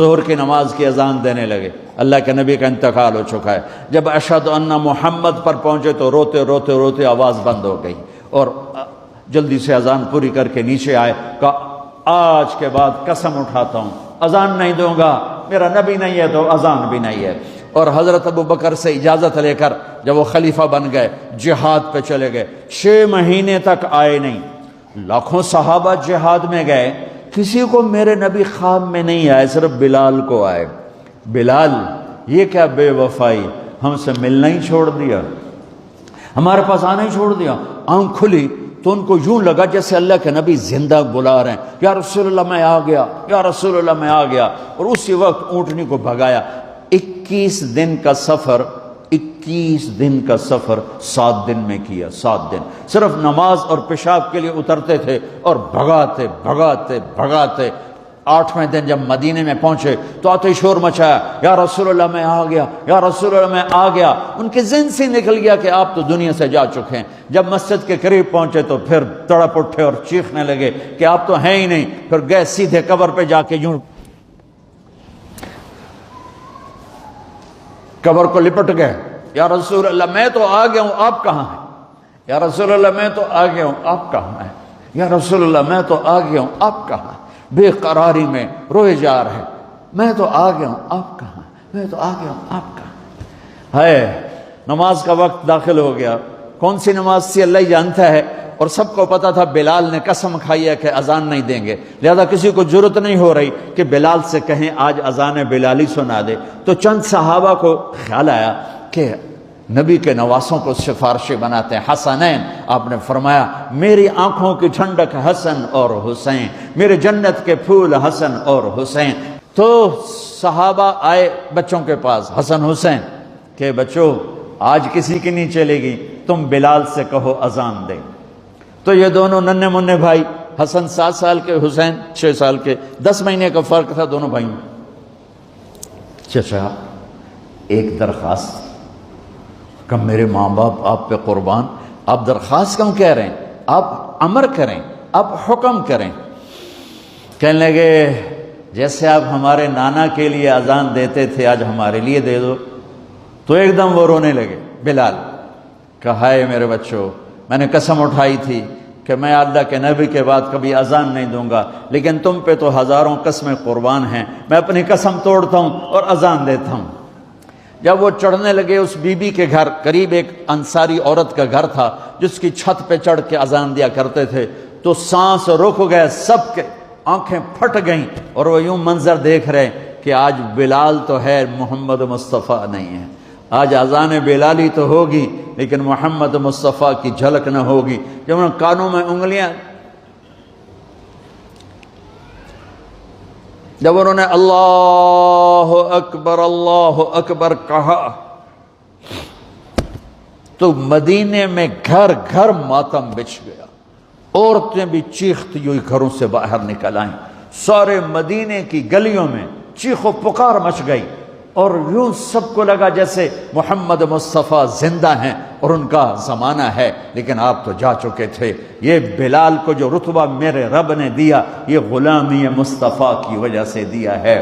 ظہر کی نماز کی اذان دینے لگے، اللہ کے نبی کا انتقال ہو چکا ہے۔ جب اشہد ان محمد پر پہنچے تو روتے روتے روتے آواز بند ہو گئی، اور جلدی سے اذان پوری کر کے نیچے آئے، کہا آج کے بعد قسم اٹھاتا ہوں اذان نہیں دوں گا، میرا نبی نہیں ہے تو اذان بھی نہیں ہے۔ اور حضرت ابو بکر سے اجازت لے کر جب وہ خلیفہ بن گئے، جہاد پہ چلے گئے، 6 مہینے تک آئے نہیں۔ لاکھوں صحابہ جہاد میں گئے، کسی کو میرے نبی خواب میں نہیں آئے، صرف بلال کو آئے۔ بلال، یہ کیا بے وفائی، ہم سے ملنا ہی چھوڑ دیا، ہمارے پاس آنا ہی چھوڑ دیا۔ آنکھ کھلی تو ان کو یوں لگا جیسے اللہ کے نبی زندہ بلا رہے ہیں، یا رسول اللہ میں آ گیا، یا رسول اللہ میں آ گیا، اور اسی وقت اونٹنی کو بھگایا۔ 21 دن کا سفر 7 دن میں کیا، 7 دن صرف نماز اور پیشاب کے لیے اترتے تھے اور بھگاتے بھگاتے بھگاتے 8ویں دن جب مدینے میں پہنچے تو آتے شور مچایا، یا رسول اللہ میں آ گیا، یا رسول اللہ میں آ گیا۔ ان کے ذہن سے نکل گیا کہ آپ تو دنیا سے جا چکے ہیں۔ جب مسجد کے قریب پہنچے تو پھر تڑپ اٹھے اور چیخنے لگے کہ آپ تو ہیں ہی نہیں۔ پھر گئے سیدھے قبر پہ جا کے یوں قبر کو لپٹ گئے، یا رسول اللہ میں تو آ گیا ہوں، آپ کہاں ہیں؟ یا رسول اللہ میں تو آ گیا ہوں، آپ کہاں ہیں؟ یا رسول اللہ میں تو آ گیا ہوں، آپ کہاں ہیں؟ بے قراری میں روئے جا رہے، میں تو آ گیا ہوں، آپ کہاں ہیں؟ میں تو آ گیا ہوں، آپ کہاں ہیں؟ نماز کا وقت داخل ہو گیا۔ کون سی نماز تھی اللہ ہی جانتا ہے، اور سب کو پتا تھا بلال نے قسم کھائی ہے کہ اذان نہیں دیں گے، لہذا کسی کو جرت نہیں ہو رہی کہ بلال سے کہیں آج اذان بلالی سنا دے۔ تو چند صحابہ کو خیال آیا کہ نبی کے نواسوں کو سفارشی بناتے ہیں، حسنین، آپ نے فرمایا میری آنکھوں کی ٹھنڈک حسن اور حسین، میرے جنت کے پھول حسن اور حسین۔ تو صحابہ آئے بچوں کے پاس، حسن حسین، کہ بچوں آج کسی کی نہیں چلے گی، تم بلال سے کہو اذان دیں۔ تو یہ دونوں ننھے منھے بھائی، حسن 7 سال کے، حسین 6 سال کے، 10 مہینے کا فرق تھا دونوں بھائیوں۔ چچا ایک درخواست، کہ میرے ماں باپ آپ پہ قربان، آپ درخواست کیوں کہہ رہے ہیں؟ آپ امر کریں، آپ حکم کریں۔ کہنے لگے جیسے آپ ہمارے نانا کے لیے اذان دیتے تھے آج ہمارے لیے دے دو۔ تو ایک دم وہ رونے لگے بلال، کہا ہے میرے بچوں، میں نے قسم اٹھائی تھی کہ میں اللہ کے نبی کے بعد کبھی اذان نہیں دوں گا، لیکن تم پہ تو ہزاروں قسمیں قربان ہیں، میں اپنی قسم توڑتا ہوں اور اذان دیتا ہوں۔ جب وہ چڑھنے لگے اس بی بی کے گھر، قریب ایک انصاری عورت کا گھر تھا جس کی چھت پہ چڑھ کے اذان دیا کرتے تھے، تو سانس رک گئے سب کے، آنکھیں پھٹ گئیں، اور وہ یوں منظر دیکھ رہے کہ آج بلال تو ہے، محمد مصطفیٰ نہیں ہے۔ آج اذان بلالی تو ہوگی لیکن محمد مصطفیٰ کی جھلک نہ ہوگی۔ جب انہوں نے کانوں میں انگلیاں، جب انہوں نے اللہ اکبر کہا تو مدینے میں گھر گھر ماتم بچھ گیا، عورتیں بھی چیختی ہوئی گھروں سے باہر نکل آئیں، سارے مدینے کی گلیوں میں چیخ و پکار مچ گئی، اور یوں سب کو لگا جیسے محمد مصطفیٰ زندہ ہیں اور ان کا زمانہ ہے، لیکن آپ تو جا چکے تھے۔ یہ بلال کو جو رتبہ میرے رب نے دیا، یہ غلامی مصطفیٰ کی وجہ سے دیا ہے۔